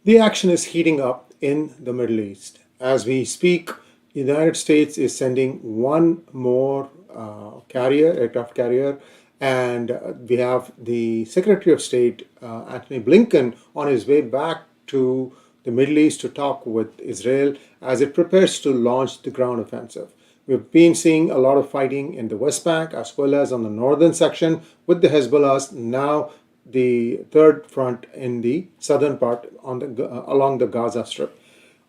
The action is heating up in the Middle East. As we speak, the United States is sending one more aircraft carrier, and we have the Secretary of State, Antony Blinken, on his way back to the Middle East to talk with Israel as it prepares to launch the ground offensive. We've been seeing a lot of fighting in the West Bank as well as on the northern section with the Hezbollahs. Now the third front in the southern part along the Gaza Strip.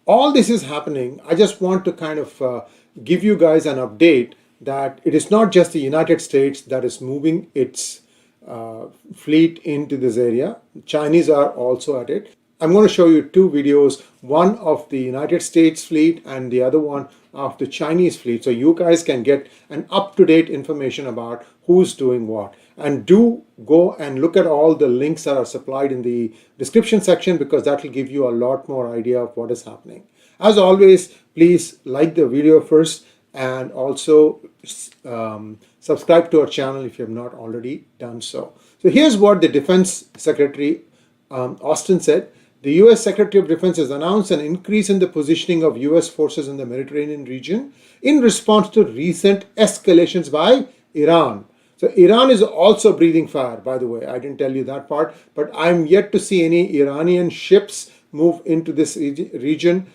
All this is happening. I just want to kind of give you guys an update that it is not just the United States that is moving its fleet into this area. Chinese are also at it. I'm going to show you two videos, one of the United States fleet and the other one of the Chinese fleet, so you guys can get an up-to-date information about who's doing what. And do go and look at all the links that are supplied in the description section, because that will give you a lot more idea of what is happening. As always, please like the video first and also subscribe to our channel if you have not already done so. So here's what the Defense Secretary Austin said. The U.S. Secretary of Defense has announced an increase in the positioning of U.S. forces in the Mediterranean region in response to recent escalations by Iran. So Iran is also breathing fire, by the way. I didn't tell you that part, but I'm yet to see any Iranian ships move into this region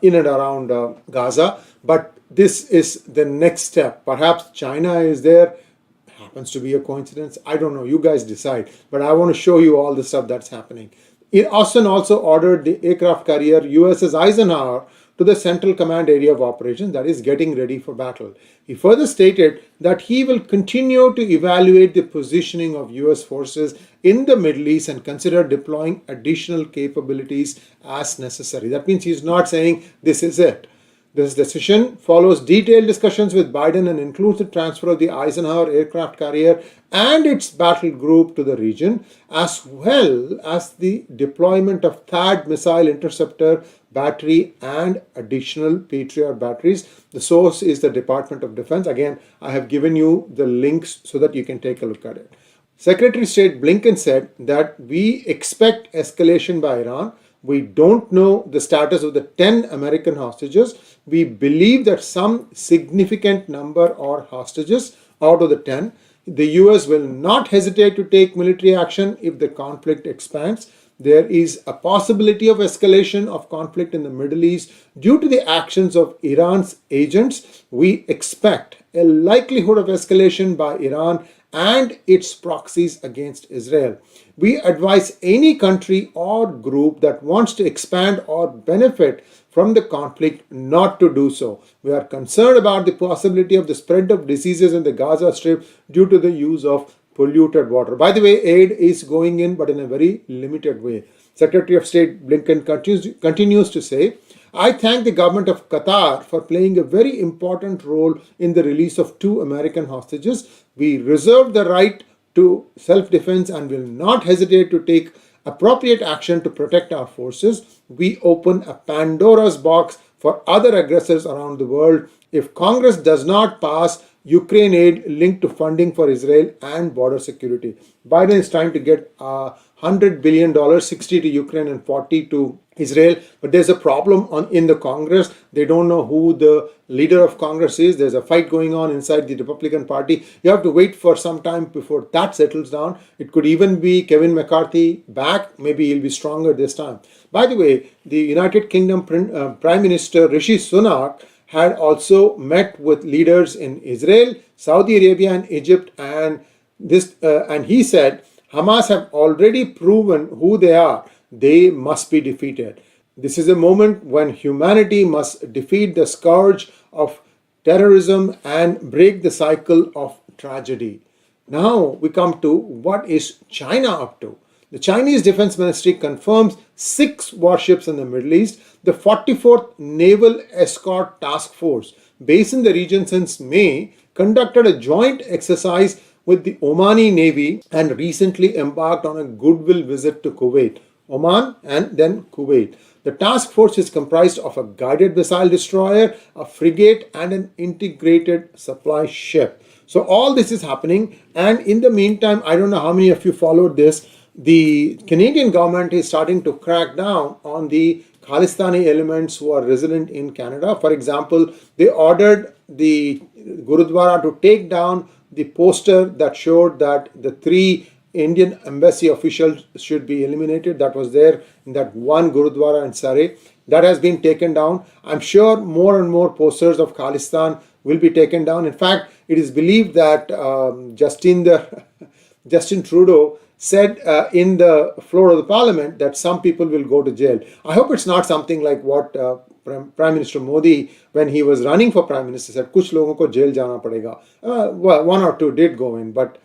in and around Gaza. But this is the next step. Perhaps China is there. Happens to be a coincidence. I don't know. You guys decide. But I want to show you all the stuff that's happening. Austin also ordered the aircraft carrier USS Eisenhower to the Central Command Area of Operations, that is getting ready for battle. He further stated that he will continue to evaluate the positioning of US forces in the Middle East and consider deploying additional capabilities as necessary. That means he's not saying this is it. This decision follows detailed discussions with Biden and includes the transfer of the Eisenhower aircraft carrier and its battle group to the region, as well as the deployment of THAAD missile interceptor battery and additional Patriot batteries. The source is the Department of Defense. Again, I have given you the links so that you can take a look at it. Secretary of State Blinken said that we expect escalation by Iran. We don't know the status of the 10 American hostages. We believe that some significant number are hostages out of the 10. The US will not hesitate to take military action if the conflict expands. There is a possibility of escalation of conflict in the Middle East due to the actions of Iran's agents. We expect a likelihood of escalation by Iran and its proxies against Israel. We advise any country or group that wants to expand or benefit from the conflict not to do so. We are concerned about the possibility of the spread of diseases in the Gaza Strip due to the use of polluted water. By the way, aid is going in, but in a very limited way. Secretary of State Blinken continues to say, I thank the government of Qatar for playing a very important role in the release of 2 American hostages. We reserve the right to self-defense and will not hesitate to take appropriate action to protect our forces. We open a Pandora's box for other aggressors around the world if Congress does not pass Ukraine aid linked to funding for Israel and border security. Biden is trying to get $100 billion, 60 to Ukraine and 40 to Israel, but there's a problem in the Congress. They don't know who the leader of Congress is. There's a fight going on inside the Republican Party. You have to wait for some time before that settles down. It could even be Kevin McCarthy back. Maybe he'll be stronger this time. By the way, the United Kingdom Prime Minister Rishi Sunak had also met with leaders in Israel, Saudi Arabia and Egypt, and he said Hamas have already proven who they are. They must be defeated. This is a moment when humanity must defeat the scourge of terrorism and break the cycle of tragedy. Now we come to what is China up to. The Chinese Defense Ministry confirms 6 warships in the Middle East. The 44th Naval Escort Task Force, based in the region since May, conducted a joint exercise with the Omani Navy and recently embarked on a goodwill visit to Kuwait, Oman and then Kuwait. The task force is comprised of a guided missile destroyer, a frigate and an integrated supply ship. So all this is happening, and in the meantime, I don't know how many of you followed this, the Canadian government is starting to crack down on the Khalistani elements who are resident in Canada. For example, they ordered the Gurudwara to take down the poster that showed that the 3 Indian embassy officials should be eliminated. That was there in that one Gurudwara in Surrey. That has been taken down. I'm sure more and more posters of Khalistan will be taken down. In fact, it is believed that Justin Trudeau said in the floor of the parliament that some people will go to jail. I hope it's not something like what Prime Minister Modi, when he was running for Prime Minister, said, "Kuch logon ko jail jana padega." Well, 1 or 2 did go in, but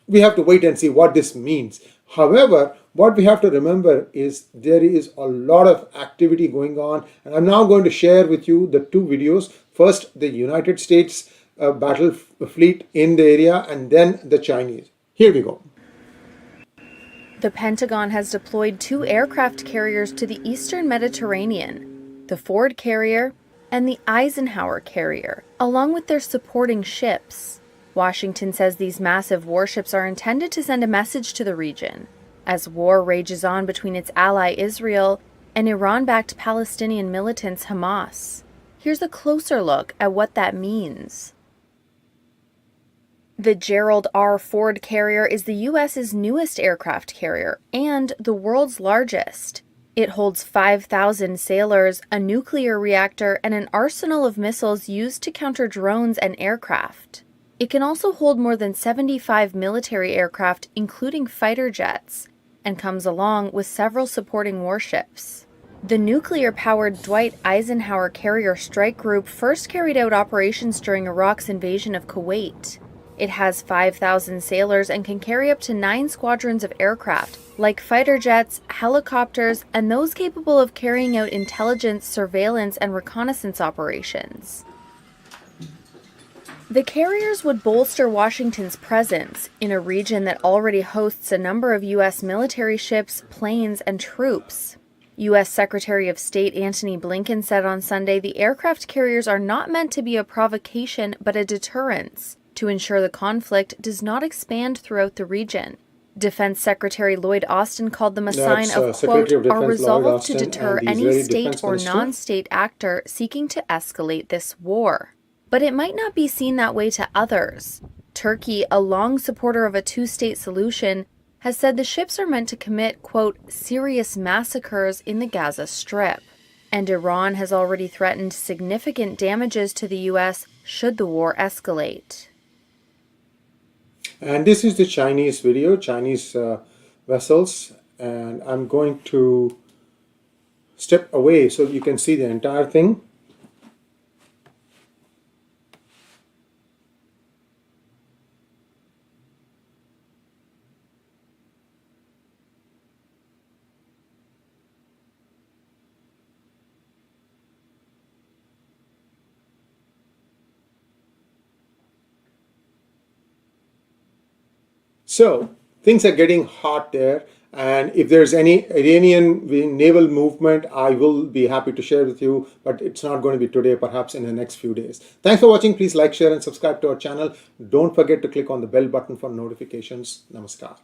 we have to wait and see what this means. However, what we have to remember is there is a lot of activity going on, and I'm now going to share with you the 2 videos. First, the United States battle fleet in the area, and then the Chinese. Here we go. The Pentagon has deployed 2 aircraft carriers to the eastern Mediterranean, the Ford carrier and the Eisenhower carrier, along with their supporting ships. Washington says these massive warships are intended to send a message to the region as war rages on between its ally Israel and Iran-backed Palestinian militants Hamas. Here's a closer look at what that means. The Gerald R. Ford carrier is the U.S.'s newest aircraft carrier and the world's largest. It holds 5,000 sailors, a nuclear reactor, and an arsenal of missiles used to counter drones and aircraft. It can also hold more than 75 military aircraft, including fighter jets, and comes along with several supporting warships. The nuclear-powered Dwight Eisenhower Carrier Strike Group first carried out operations during Iraq's invasion of Kuwait. It has 5,000 sailors and can carry up to 9 squadrons of aircraft, like fighter jets, helicopters, and those capable of carrying out intelligence, surveillance, and reconnaissance operations. The carriers would bolster Washington's presence in a region that already hosts a number of U.S. military ships, planes, and troops. U.S. Secretary of State Antony Blinken said on Sunday the aircraft carriers are not meant to be a provocation but a deterrence to ensure the conflict does not expand throughout the region. Defense Secretary Lloyd Austin called them a sign of, quote, our resolve to deter any state or non-state actor seeking to escalate this war. But it might not be seen that way to others. Turkey, a long supporter of a 2-state solution, has said the ships are meant to commit, quote, serious massacres in the Gaza Strip. And Iran has already threatened significant damages to the U.S. should the war escalate. And this is the Chinese video, Chinese vessels, and I'm going to step away so you can see the entire thing. So things are getting hot there, and if there's any Iranian naval movement, I will be happy to share with you, but it's not going to be today, perhaps in the next few days. Thanks for watching. Please like, share, and subscribe to our channel. Don't forget to click on the bell button for notifications. Namaskar.